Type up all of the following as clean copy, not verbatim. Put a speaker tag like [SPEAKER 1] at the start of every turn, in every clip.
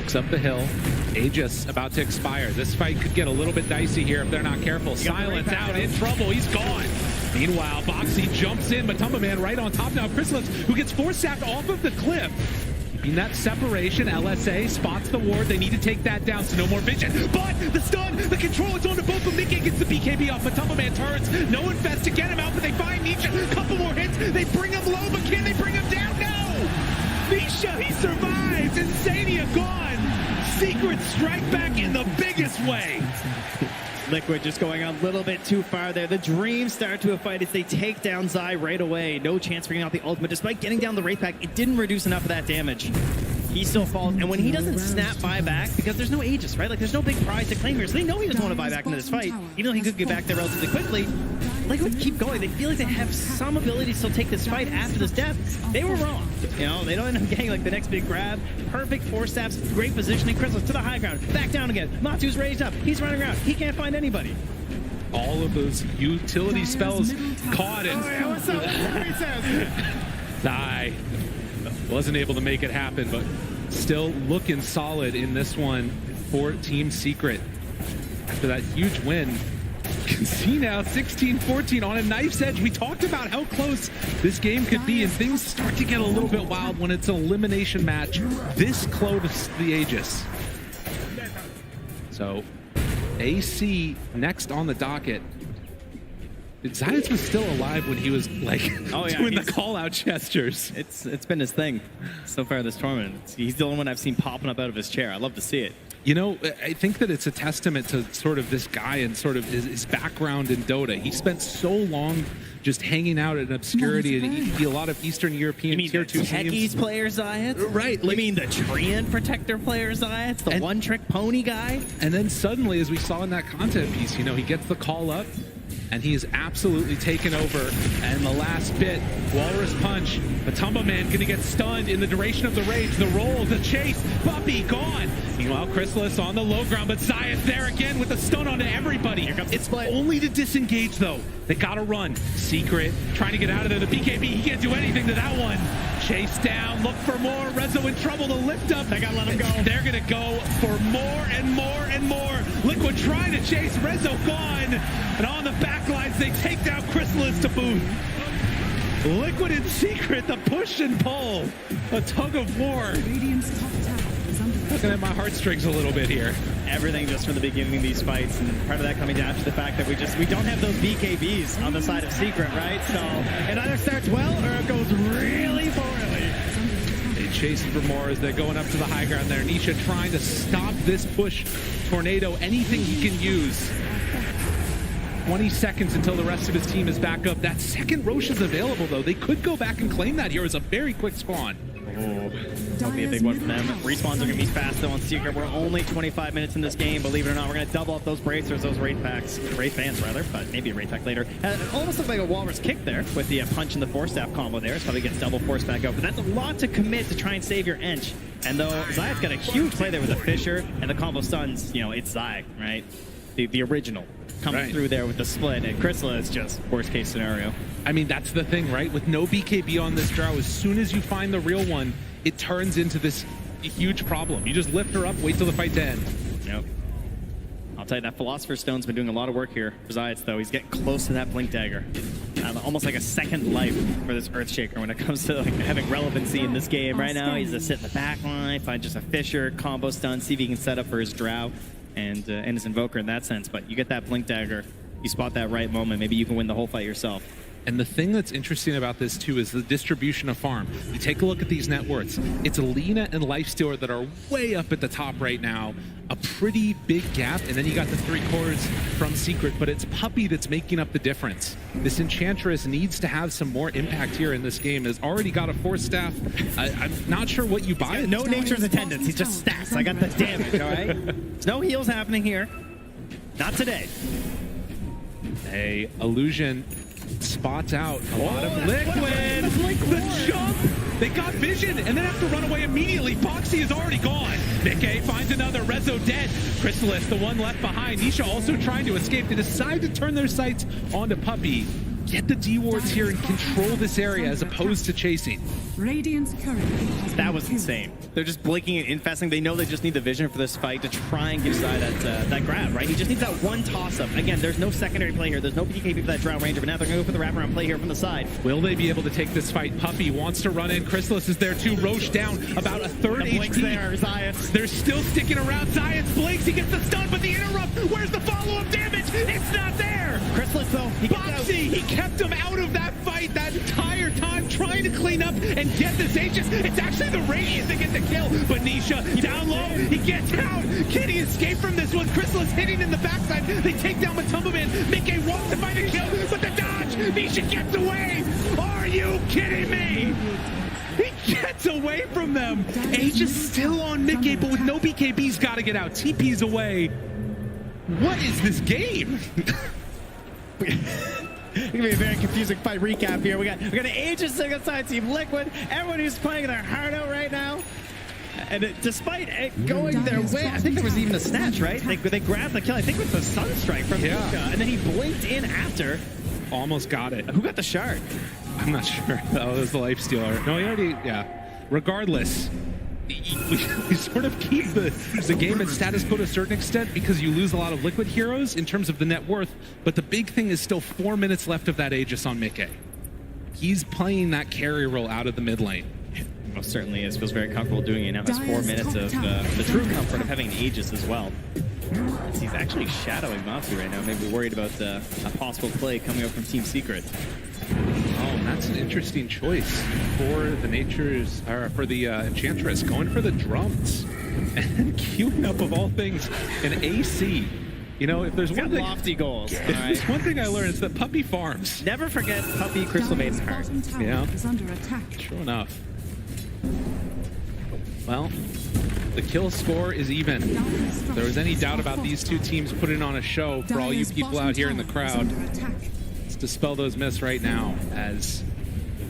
[SPEAKER 1] Walks up the hill. Aegis about to expire. This fight could get a little bit dicey here if they're not careful. Silence out, in trouble, he's gone. Meanwhile, Boxy jumps in, Matumba Man right on top now. Chrysalis, who gets force-sapped off of the cliff. In that separation, LSA spots the ward. They need to take that down, so no more vision. But the stun, the control is on to both of them. Nikkei gets the BKB off. Matumba Man turns. No infest to get him out, but they find Nisha. A couple more hits. They bring him low, but can they bring him down? No! Nisha, he survives. Insania gone. Secret strike back in the biggest way.
[SPEAKER 2] Liquid just going a little bit too far there. The Dream start to a fight as they take down Zai right away. No chance bringing out the ultimate. Despite getting down the Wraith Pack, it didn't reduce enough of that damage. He still falls, and when he doesn't snap buyback, because there's no Aegis, right? Like, there's no big prize to claim here, so they know he doesn't want to buy back into this fight. Even though he could get back there relatively quickly, Liquid keep going. They feel like they have some ability to still take this fight after this death. They were wrong. You know, they don't end up getting like the next big grab. Perfect force stabs, great positioning. Chrysalis to the high ground, back down again. Matu's raised up. He's running around. He can't find anybody.
[SPEAKER 1] All of those utility spells caught it.
[SPEAKER 2] Oh, yeah, what's up? What he says?
[SPEAKER 1] Zai wasn't able to make it happen, but still looking solid in this one for Team Secret. After that huge win, you can see now 16-14 on a knife's edge. We talked about how close this game could be, and things start to get a little bit wild when it's an elimination match this close to the Aegis. So AC next on the docket. Zayas was still alive when he was like doing the call-out gestures.
[SPEAKER 2] It's been his thing so far this tournament. He's the only one I've seen popping up out of his chair. I love to see it.
[SPEAKER 1] You know, I think that it's a testament to sort of this guy and sort of his background in Dota. He spent so long just hanging out in obscurity and a lot of Eastern European tier 2
[SPEAKER 2] techies
[SPEAKER 1] teams.
[SPEAKER 2] player Zayas?
[SPEAKER 1] Right.
[SPEAKER 2] Like, you mean the Treant Protector player Zayas? The one-trick pony guy?
[SPEAKER 1] And then suddenly, as we saw in that content piece, you know, he gets the call up, and he is absolutely taken over. And the last bit, Walrus Punch, Matumba Man gonna get stunned in the duration of the rage. The roll, the chase, Puppy gone. Meanwhile, Chrysalis on the low ground, but Zayas there again with the stun onto everybody. It's only to disengage though. They gotta run. Secret trying to get out of there. The BKB, he can't do anything to that one. Chase down, look for more. Rezo in trouble, the lift up. They gotta let him go. They're gonna go for more and more and more. Liquid trying to chase, Rezo gone. And on the back lines, they take down Chrysalis to boot. Liquid and Secret, the push and pull. A tug of war. Looking at my heartstrings a little bit here.
[SPEAKER 2] Everything just from the beginning of these fights, and part of that coming down to the fact that we don't have those BKBs on the side of Secret, right? So it either starts well or it goes really poorly.
[SPEAKER 1] They chase for more as they're going up to the high ground there. Nisha trying to stop this push. Tornado, anything he can use. 20 seconds until the rest of his team is back up. That second Roche is available, though. They could go back and claim that here as a very quick spawn.
[SPEAKER 2] Oh, that'll be a big one for them. Respawns are going to be fast, though, on Secret. We're only 25 minutes in this game. Believe it or not, we're going to double up those bracers, those Wraith Packs. Wraith Fans, rather, but maybe a Wraith Pack later. It almost looked like a Walrus kick there with the punch and the force staff combo there. It probably gets double force back up, but that's a lot to commit to try and save your Ench. And though Zay's got a huge play there with the Fisher and the combo stuns, you know, it's Zai, right? The original. Coming through there with the split, and Chrysalis just worst case scenario.
[SPEAKER 1] I mean, that's the thing, right? With no BKB on this draw, as soon as you find the real one, it turns into this huge problem. You just lift her up, wait till the fight to end.
[SPEAKER 2] Yep. I'll tell you, that Philosopher's Stone's been doing a lot of work here for Zayas, though. He's getting close to that Blink Dagger. Almost like a second life for this Earthshaker when it comes to like, having relevancy in this game. Right now, he's just sitting in the back line, find just a Fisher, combo stun, see if he can set up for his Drow and his Invoker in that sense. But you get that Blink Dagger, you spot that right moment, maybe you can win the whole fight yourself.
[SPEAKER 1] And the thing that's interesting about this too is the distribution of farm. You take a look at these net worths. It's Alina and Lifestealer that are way up at the top right now. A pretty big gap, and then you got the 3/4 from Secret, but it's Puppy that's making up the difference. This Enchantress needs to have some more impact here in this game. Has already got a force staff. I'm not sure what you buy.
[SPEAKER 2] No Nature's Attendance, he's just stats. I got the damage, all right? There's no heals happening here. Not today.
[SPEAKER 1] Hey, Illusion spots out a lot of Liquid. The jump. They got vision and then have to run away immediately. Boxy is already gone. Nikkei finds another. Rezo dead. Chrysalis, the one left behind. Nisha also trying to escape. They decide to turn their sights onto Puppy. get the D wards here and control this area as opposed to chasing.
[SPEAKER 3] Radiant's current has
[SPEAKER 2] That
[SPEAKER 3] been
[SPEAKER 2] was
[SPEAKER 3] killed.
[SPEAKER 2] insane. They're just blinking and infesting. They know they just need the vision for this fight to try and give Zai that grab, right? He just needs that one toss-up. Again, there's no secondary play here. There's no BKB for that Drow Ranger, but now they're going to go for the wraparound play here from the side.
[SPEAKER 1] Will they be able to take this fight? Puppey wants to run in. Chrysalis is there too. Roche down about a third
[SPEAKER 2] The blinks
[SPEAKER 1] HP.
[SPEAKER 2] there, Zayas.
[SPEAKER 1] They're still sticking around. Zayas blinks. He gets the stun, but the interrupt. Where's the follow-up damage? It's not there.
[SPEAKER 2] Chrysalis, though, he gets out.
[SPEAKER 1] Boxy, he kept him out of that fight that entire time, trying to clean up and get this Aegis. It's actually the Radiant that get the kill, but Nisha down low, he gets out. Can he escape from this one? Chrysalis hitting in the backside. They take down Matumba Man. Mickey wants to find a kill, but the dodge. Nisha gets away. Are you kidding me? He gets away from them. Aegis still on Mickey, but with no BKB's got to get out. TP's away. What is this game?
[SPEAKER 2] It's gonna be a very confusing fight recap here. We got an Aegis single side team Liquid. Everyone who's playing their heart out right now. And despite it going their way, I think there was even a snatch, right? They grabbed the kill, I think with the Sunstrike from Luka, and then he blinked in after.
[SPEAKER 1] Almost got it.
[SPEAKER 2] Who got the shard?
[SPEAKER 1] I'm not sure. Oh, it was the life stealer. No, he already, yeah. Regardless, we sort of keep the game at status quo to a certain extent because you lose a lot of Liquid heroes in terms of the net worth, but the big thing is still 4 minutes left of that Aegis on Mickey. He's playing that carry role out of the mid lane.
[SPEAKER 2] Most certainly is. Feels very comfortable doing it now. Has 4 minutes of the true comfort of having an Aegis as well. He's actually shadowing Matsu right now. Maybe worried about a possible play coming up from Team Secret.
[SPEAKER 1] Oh, that's an interesting choice for the Nature's, or for the Enchantress, going for the drums and queuing up of all things an AC. You know, if there's one thing,
[SPEAKER 2] lofty goals.
[SPEAKER 1] if there's one thing I learned, it's that Puppey farms.
[SPEAKER 2] Never forget Puppey Crystal Maiden's heart.
[SPEAKER 1] Yeah.
[SPEAKER 3] Is under attack.
[SPEAKER 1] True enough. Well, the kill score is even. If there was any doubt about these two teams putting on a show for all you people out here in the crowd, let's dispel those myths right now, as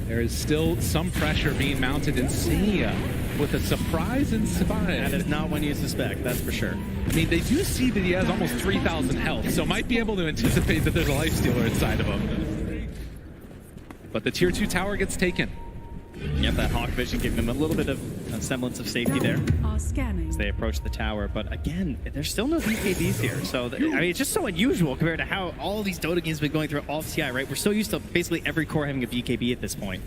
[SPEAKER 1] there is still some pressure being mounted in Senia with a surprise and
[SPEAKER 2] That is not one you suspect, that's for sure.
[SPEAKER 1] I mean, they do see that he has almost 3,000 health, so might be able to anticipate that there's a life stealer inside of him. But the tier 2 tower gets taken.
[SPEAKER 2] Yep, that Hawk Vision giving them a little bit of a semblance of safety there
[SPEAKER 3] Are scanning.
[SPEAKER 2] as they approach the tower. But again, there's still no BKBs here. So, I mean, it's just so unusual compared to how all of these Dota games have been going through all of TI, right? We're so used to basically every core having a BKB at this point.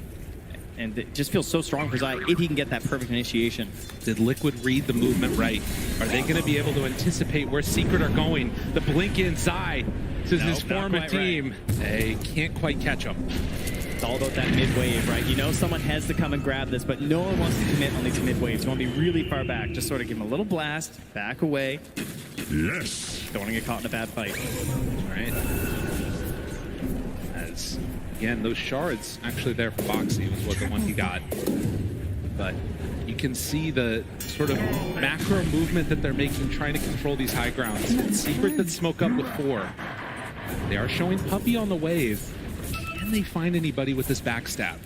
[SPEAKER 2] And it just feels so strong for Zai if he can get that perfect initiation.
[SPEAKER 1] Did Liquid read the movement right? Are they going to be able to anticipate where Secret are going? The blink in Zai says his
[SPEAKER 2] Nope, not
[SPEAKER 1] former
[SPEAKER 2] quite
[SPEAKER 1] team. They can't quite catch him.
[SPEAKER 2] It's all about that mid wave, right? You know someone has to come and grab this, but no one wants to commit on these mid waves. You want to be really far back. Just sort of give them a little blast, back away.
[SPEAKER 4] Yes.
[SPEAKER 2] Don't want to get caught in a bad fight.
[SPEAKER 1] All right. As, again, those shards actually there for Boxy was what the one he got. But you can see the sort of macro movement that they're making, trying to control these high grounds. Secret that smoke up with 4. They are showing Puppey on the wave. Can they find anybody with this backstab?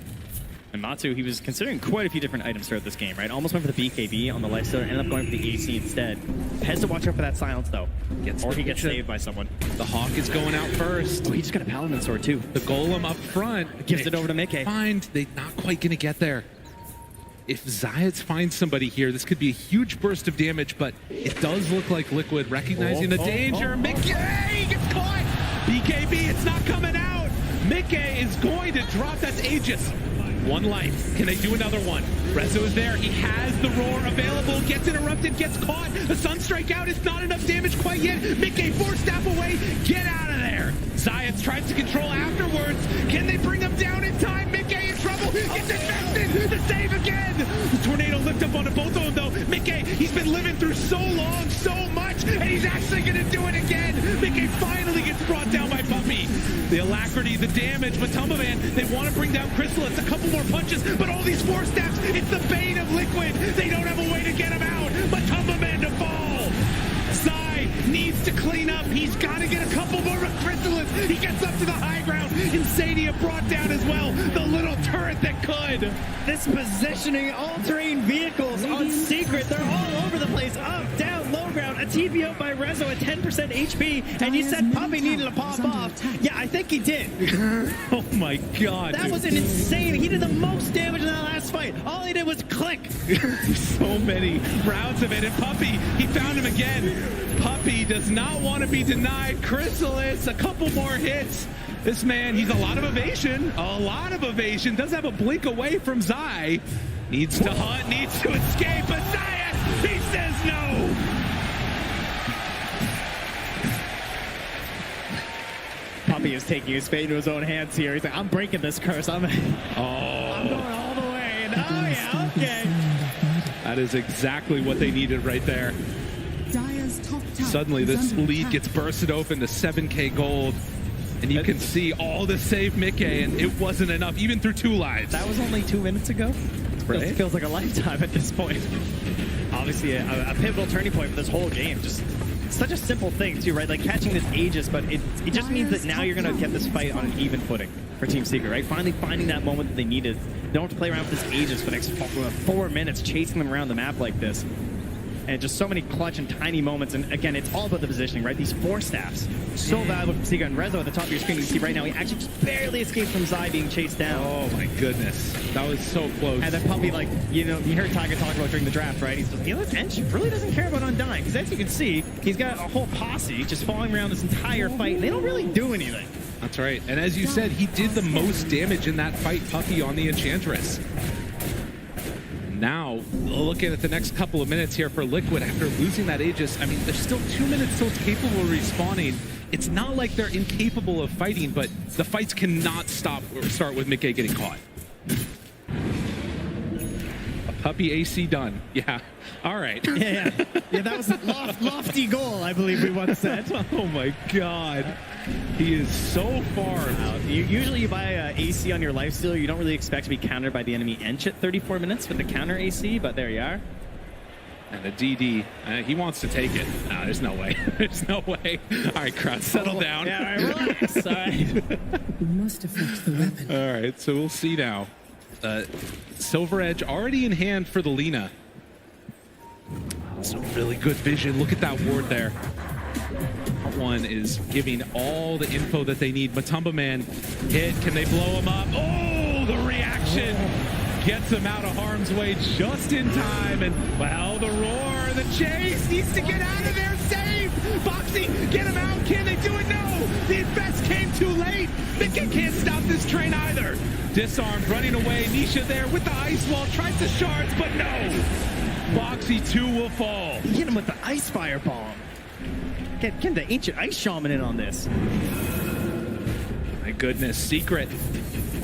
[SPEAKER 2] And Matsu, he was considering quite a few different items throughout this game, right? Almost went for the BKB on the lifestealer, ended up going for the AC instead. Has to watch out for that silence, though. Or he gets saved by someone.
[SPEAKER 1] The Hawk is going out first.
[SPEAKER 2] Oh, he just got a Paladin sword, too.
[SPEAKER 1] The Golem up front.
[SPEAKER 2] Gives it over to Mickey.
[SPEAKER 1] They're not quite going to get there. If Zayats finds somebody here, this could be a huge burst of damage, but it does look like Liquid recognizing the danger. Mickey gets caught! BKB, it's not coming out! Mickey is going to drop that Aegis. 1 life. Can they do another one? Rezo is there. He has the roar available. Gets interrupted. Gets caught. The Sunstrike out. It's not enough damage quite yet. Mickey 4 step away. Get out of there. Zayats tries to control afterwards. Can they bring him down in time? Mickey in trouble. Gets infested. The save again. The tornado lift up onto both of them though. Mickey, he's been living through so long, so much, and he's actually going to do it again. Mickey finally gets brought down by Puppey. The alacrity, the damage, Matumba Man, they want to bring down Chrysalis. A couple more punches, but all these 4 steps, it's the bane of Liquid. They don't have a way to get him out. Matumba Man to fall. Zai needs to clean up. He's got to get a couple more with Chrysalis. He gets up to the high ground. Insania brought down as well. The little turret that could.
[SPEAKER 2] This positioning, all-terrain vehicles on Secret, they're all over the place. Up, down, low ground. got TP out by Rezo at 10% HP, and you said Puppy needed to pop off. Yeah, I think he did.
[SPEAKER 1] Oh my god.
[SPEAKER 2] That was an insane. He did the most damage in that last fight. All he did was click.
[SPEAKER 1] So many rounds of it, and Puppy, he found him again. Puppy does not want to be denied. Chrysalis, a couple more hits. This man, he's a lot of evasion. Does have a blink away from Zai. Needs to hunt, needs to escape, but Zai, he says no.
[SPEAKER 2] Puppy is taking his fate into his own hands here. He's like, I'm breaking this curse. I'm going all the way. And oh yeah, okay.
[SPEAKER 1] That is exactly what they needed right there.
[SPEAKER 3] Dire's top tower
[SPEAKER 1] Suddenly
[SPEAKER 3] is
[SPEAKER 1] this
[SPEAKER 3] under
[SPEAKER 1] lead
[SPEAKER 3] attack.
[SPEAKER 1] gets bursted open to 7k gold. And you can see all the save Mickey, and it wasn't enough, even through 2 lives.
[SPEAKER 2] That was only 2 minutes ago.
[SPEAKER 1] Right?
[SPEAKER 2] It feels like a lifetime at this point. Obviously, a pivotal turning point for this whole game. Just such a simple thing, too, right? Like catching this Aegis, but it just means that now you're going to get this fight on an even footing for Team Secret, right? Finally finding that moment that they needed. They don't have to play around with this Aegis for the next 4 minutes, chasing them around the map like this. And just so many clutch and tiny moments. And again, it's all about the positioning, right? These 4 staffs, so valuable for Secret. And Rezo at the top of your screen, you see right now, he actually just barely escaped from Zai being chased down.
[SPEAKER 1] Oh my goodness. That was so close.
[SPEAKER 2] And then Puppy, like, you know, you heard Tiger talk about during the draft, right? He's just, you know, this Ench really doesn't care about Undying. Because as you can see, he's got a whole posse just following around this entire fight. And they don't really do anything.
[SPEAKER 1] That's right. And as you said, he did the most damage in that fight, Puppy, on the Enchantress. Now, looking at the next couple of minutes here for Liquid after losing that Aegis, I mean, there's still 2 minutes till it's capable of respawning. It's not like they're incapable of fighting, but the fights cannot stop or start with Mickey getting caught. A Puppy AC done. Yeah. All right.
[SPEAKER 2] Yeah, that was a lofty goal, I believe we once said.
[SPEAKER 1] Oh my god. He is so far out.
[SPEAKER 2] Usually you buy AC on your lifesteal, you don't really expect to be countered by the enemy Ench at 34 minutes with the counter AC, but there you are.
[SPEAKER 1] And the DD, he wants to take it. No, there's no way. There's no way. All right, crowd, settle down.
[SPEAKER 2] Yeah, all right, relax. All right.
[SPEAKER 3] We must affect the weapon.
[SPEAKER 1] All right, so we'll see now. Silver Edge already in hand for the Lina. Some really good vision. Look at that ward there. One is giving all the info that they need. Matumba Man hit. Can they blow him up? Oh, the reaction gets him out of harm's way just in time. And wow, the roar, the chase needs to get out of there. Save! Boxy, get him out. Can they do it? No! The invest came too late. Mickey can't stop this train either. Disarmed, running away. Nisha there with the ice wall. Tries the shards, but no. Boxy 2 will fall.
[SPEAKER 2] He hit him with the ice fire bomb. Get the ancient ice shaman in on this.
[SPEAKER 1] My goodness, Secret.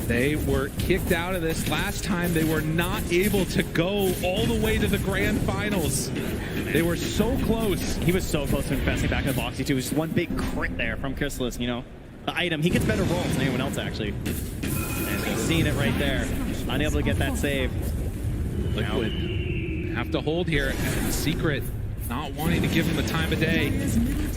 [SPEAKER 1] They were kicked out of this last time. They were not able to go all the way to the grand finals. They were so close.
[SPEAKER 2] He was so close to investing back in the Boxy too. It was just one big crit there from Chrysalis, you know. The item, he gets better rolls than anyone else actually. And just seeing it right there. Unable to get that save.
[SPEAKER 1] Liquid have to hold here. Secret not wanting to give him the time of day.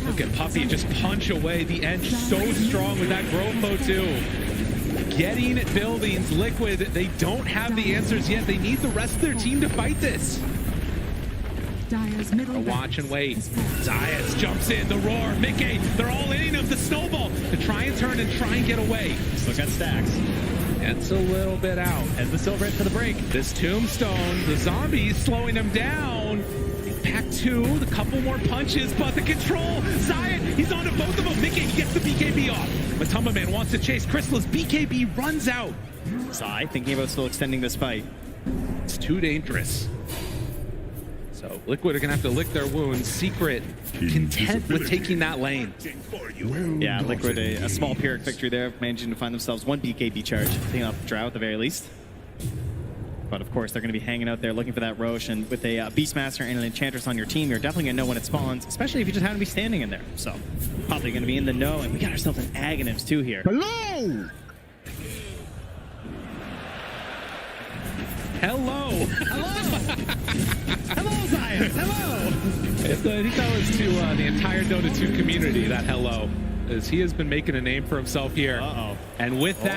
[SPEAKER 1] Look at Puppy just punch away the edge so strong with that Grofo too. Getting buildings. Liquid, they don't have the answers yet. They need the rest of their team to fight this.
[SPEAKER 3] Dire's middle
[SPEAKER 1] Watch and wait. Zayas jumps in, the roar, Mickey, they're all in of the snowball to try and turn and try and get away.
[SPEAKER 2] Still got stacks.
[SPEAKER 1] Gets a little bit out.
[SPEAKER 2] As the Silver Edge for the break.
[SPEAKER 1] This tombstone, the zombies slowing him down. Pack 2, the couple more punches, but the control, Zion, he's onto both of them. Mickey, he gets the BKB off. Matumba Man wants to chase. Chrysalis, BKB runs out.
[SPEAKER 2] Zai thinking about still extending this fight.
[SPEAKER 1] It's too dangerous. So Liquid are gonna have to lick their wounds. Secret content with taking that lane.
[SPEAKER 2] Yeah, Liquid a small Pyrrhic victory there, managing to find themselves one BKB charge, taking off Drow at the very least. But of course, they're going to be hanging out there looking for that Roche, and with a Beastmaster and an Enchantress on your team, you're definitely going to know when it spawns, especially if you just happen to be standing in there. So, probably going to be in the know, and we got ourselves an Aghanims too here.
[SPEAKER 4] Hello!
[SPEAKER 1] Hello!
[SPEAKER 2] Hello! Hello, Zion! Hello!
[SPEAKER 1] I think that was to the entire Dota 2 community, that hello. As he has been making a name for himself here.
[SPEAKER 2] Uh-oh.
[SPEAKER 1] And with that,